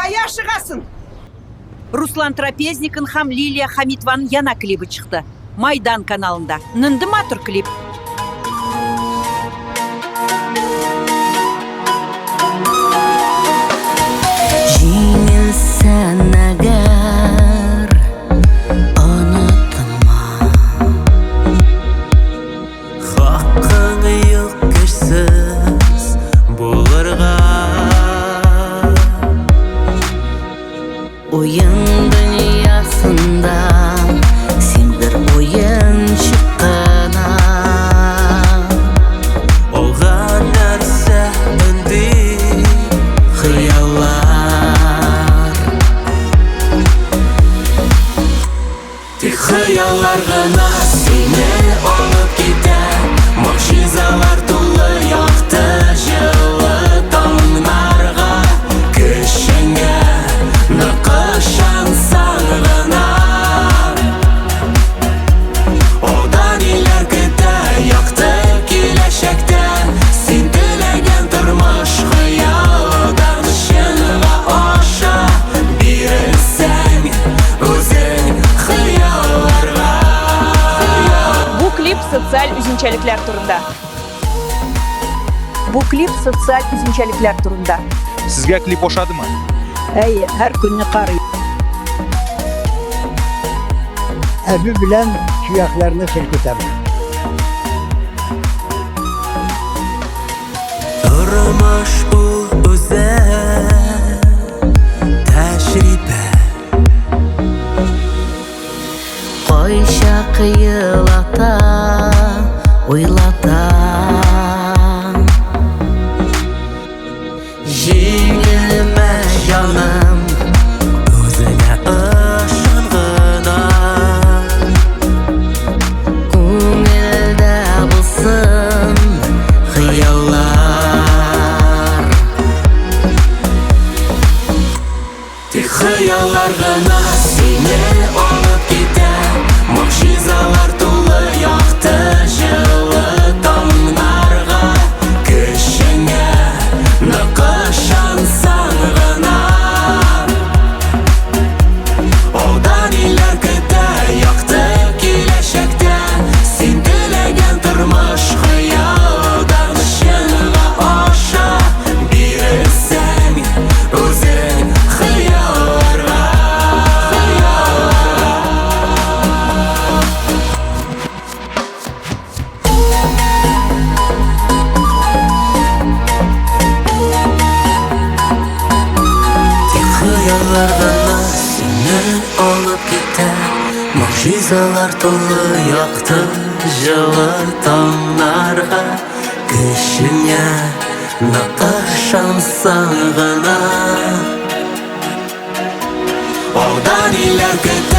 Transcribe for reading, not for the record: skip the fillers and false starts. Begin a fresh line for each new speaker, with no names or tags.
қая шығасың?
Руслан Трапезникин һәм Лилия Хамитованың яна клибы чықты. Майдан каналында. Нынды матур клип.
Жеңілсін әгер ұнытма,
Хақың yok кешсіз болырға.
ойын дүниясында сен бір ойыншы қана.
Оған нәрсе үнді
Хыяллар,
Тек хыяллар ғана сені алып кете. Мұғжизалар толы яқты жылы таңнарға. Кішіңе нықышан сағына. Одан илер кете яқты келешекте. Сен тілеген тұрмыш хыялдан шынға аша. Бирілсең өзің хыялларға.
Бу клип социаль үзенчәлекләр турында.
Sizga klip oshadimi?
Әйе, һәр көнне карый.
Әбі білән сүйәкләріне селкетемін.
Тұрмыш бұл өзі тәжрибе.
қойша қиылата, ойлата.
Жеңілме жаным өзіңе ышанғына.
Көңілді болсын хыяллар,
Тек хыяллар ғана сені алып кете. Мұғжизалар толы яқты жылы таңнарға. Кішіңе нықышан сағына. Одан илер кете яқты келешекте. Сен тілеген тұрмыш хыялдан шынға аша. Бирілсең өзің хыялларға. Тек хыяллар ғана сені алып кете. Мұғжизалар толы яқты жылы таңнарға. Кішіңе нақышан сағына. Одан илер кете